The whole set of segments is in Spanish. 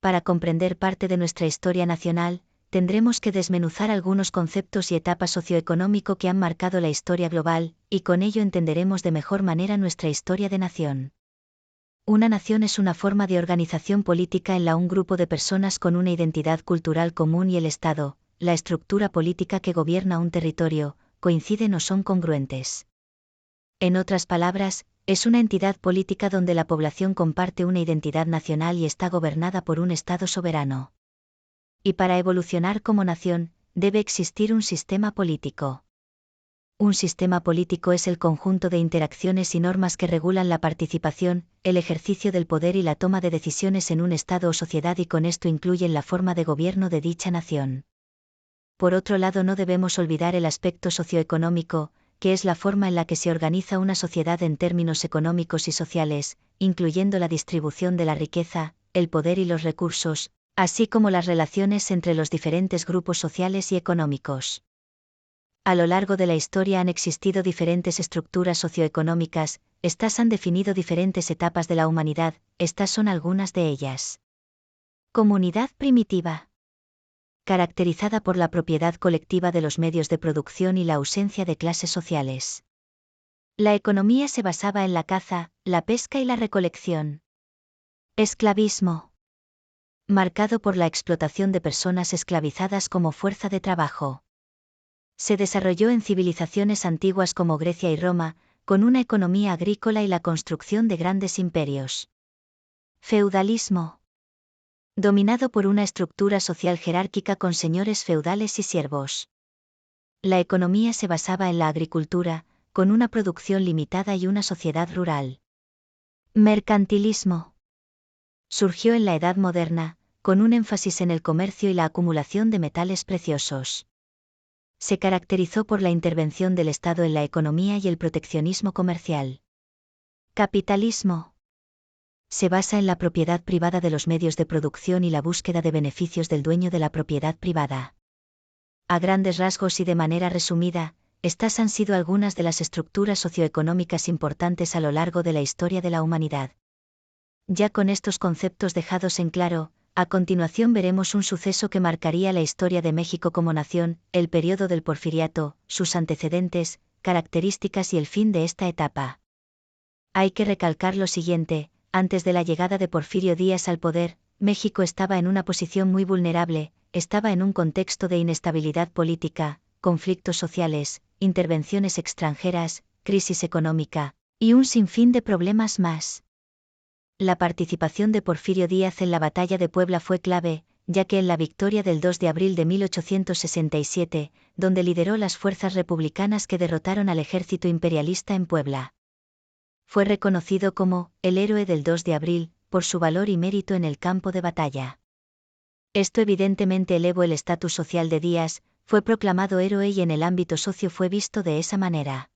para comprender parte de nuestra historia nacional, tendremos que desmenuzar algunos conceptos y etapas socioeconómico que han marcado la historia global, y con ello entenderemos de mejor manera nuestra historia de nación. Una nación es una forma de organización política en la un grupo de personas con una identidad cultural común y el Estado, la estructura política que gobierna un territorio, coinciden o son congruentes. En otras palabras, es una entidad política donde la población comparte una identidad nacional y está gobernada por un Estado soberano. Y para evolucionar como nación, debe existir un sistema político. Un sistema político es el conjunto de interacciones y normas que regulan la participación, el ejercicio del poder y la toma de decisiones en un Estado o sociedad y con esto incluyen la forma de gobierno de dicha nación. Por otro lado, no debemos olvidar el aspecto socioeconómico, que es la forma en la que se organiza una sociedad en términos económicos y sociales, incluyendo la distribución de la riqueza, el poder y los recursos, así como las relaciones entre los diferentes grupos sociales y económicos. A lo largo de la historia han existido diferentes estructuras socioeconómicas, estas han definido diferentes etapas de la humanidad, estas son algunas de ellas. Comunidad primitiva. Caracterizada por la propiedad colectiva de los medios de producción y la ausencia de clases sociales. La economía se basaba en la caza, la pesca y la recolección. Esclavismo. Marcado por la explotación de personas esclavizadas como fuerza de trabajo. Se desarrolló en civilizaciones antiguas como Grecia y Roma, con una economía agrícola y la construcción de grandes imperios. Feudalismo. Dominado por una estructura social jerárquica con señores feudales y siervos. La economía se basaba en la agricultura, con una producción limitada y una sociedad rural. Mercantilismo. Surgió en la Edad Moderna, con un énfasis en el comercio y la acumulación de metales preciosos. Se caracterizó por la intervención del Estado en la economía y el proteccionismo comercial. Capitalismo. Se basa en la propiedad privada de los medios de producción y la búsqueda de beneficios del dueño de la propiedad privada. A grandes rasgos y de manera resumida, estas han sido algunas de las estructuras socioeconómicas importantes a lo largo de la historia de la humanidad. Ya con estos conceptos dejados en claro, a continuación veremos un suceso que marcaría la historia de México como nación, el periodo del Porfiriato, sus antecedentes, características y el fin de esta etapa. Hay que recalcar lo siguiente: antes de la llegada de Porfirio Díaz al poder, México estaba en una posición muy vulnerable, estaba en un contexto de inestabilidad política, conflictos sociales, intervenciones extranjeras, crisis económica, y un sinfín de problemas más. La participación de Porfirio Díaz en la Batalla de Puebla fue clave, ya que en la victoria del 2 de abril de 1867, donde lideró las fuerzas republicanas que derrotaron al ejército imperialista en Puebla. Fue reconocido como el héroe del 2 de abril, por su valor y mérito en el campo de batalla. Esto evidentemente elevó el estatus social de Díaz, fue proclamado héroe y en el ámbito socio fue visto de esa manera.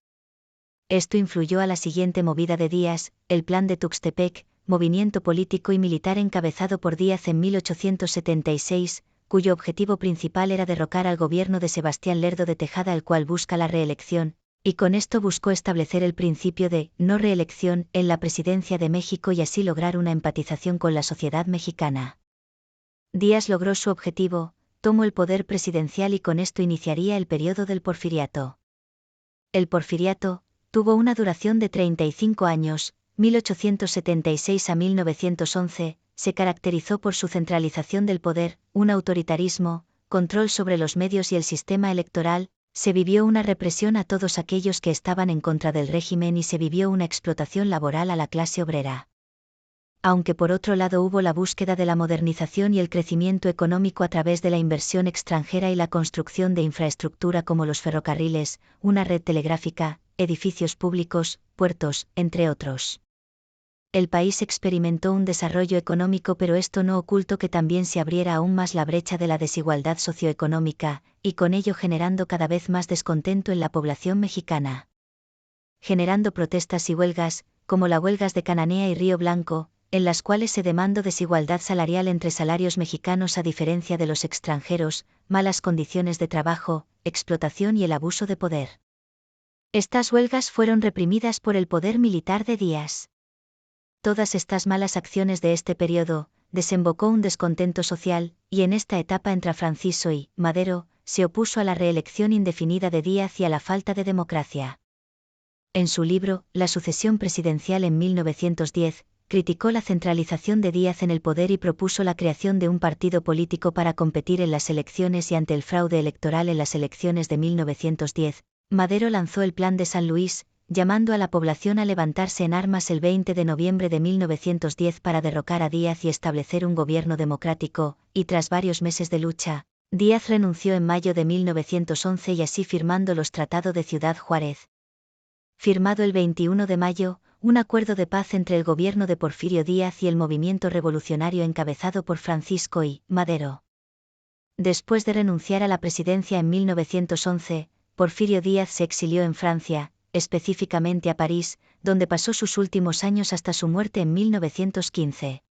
Esto influyó a la siguiente movida de Díaz, el Plan de Tuxtepec, movimiento político y militar encabezado por Díaz en 1876, cuyo objetivo principal era derrocar al gobierno de Sebastián Lerdo de Tejada, el cual busca la reelección, y con esto buscó establecer el principio de no reelección en la presidencia de México y así lograr una empatización con la sociedad mexicana. Díaz logró su objetivo, tomó el poder presidencial y con esto iniciaría el periodo del Porfiriato. El Porfiriato tuvo una duración de 35 años, 1876 a 1911, se caracterizó por su centralización del poder, un autoritarismo, control sobre los medios y el sistema electoral, se vivió una represión a todos aquellos que estaban en contra del régimen y se vivió una explotación laboral a la clase obrera. Aunque por otro lado hubo la búsqueda de la modernización y el crecimiento económico a través de la inversión extranjera y la construcción de infraestructura como los ferrocarriles, una red telegráfica, edificios públicos, puertos, entre otros. El país experimentó un desarrollo económico, pero esto no ocultó que también se abriera aún más la brecha de la desigualdad socioeconómica, y con ello generando cada vez más descontento en la población mexicana. Generando protestas y huelgas, como las huelgas de Cananea y Río Blanco, en las cuales se demandó desigualdad salarial entre salarios mexicanos a diferencia de los extranjeros, malas condiciones de trabajo, explotación y el abuso de poder. Estas huelgas fueron reprimidas por el poder militar de Díaz. Todas estas malas acciones de este periodo, desembocó un descontento social, y en esta etapa entre Francisco y Madero, se opuso a la reelección indefinida de Díaz y a la falta de democracia. En su libro, La sucesión presidencial en 1910, criticó la centralización de Díaz en el poder y propuso la creación de un partido político para competir en las elecciones y ante el fraude electoral en las elecciones de 1910. Madero lanzó el Plan de San Luis, llamando a la población a levantarse en armas el 20 de noviembre de 1910 para derrocar a Díaz y establecer un gobierno democrático, y tras varios meses de lucha, Díaz renunció en mayo de 1911 y así firmando los Tratados de Ciudad Juárez. Firmado el 21 de mayo, un acuerdo de paz entre el gobierno de Porfirio Díaz y el movimiento revolucionario encabezado por Francisco y Madero. Después de renunciar a la presidencia en 1911, Porfirio Díaz se exilió en Francia, específicamente a París, donde pasó sus últimos años hasta su muerte en 1915.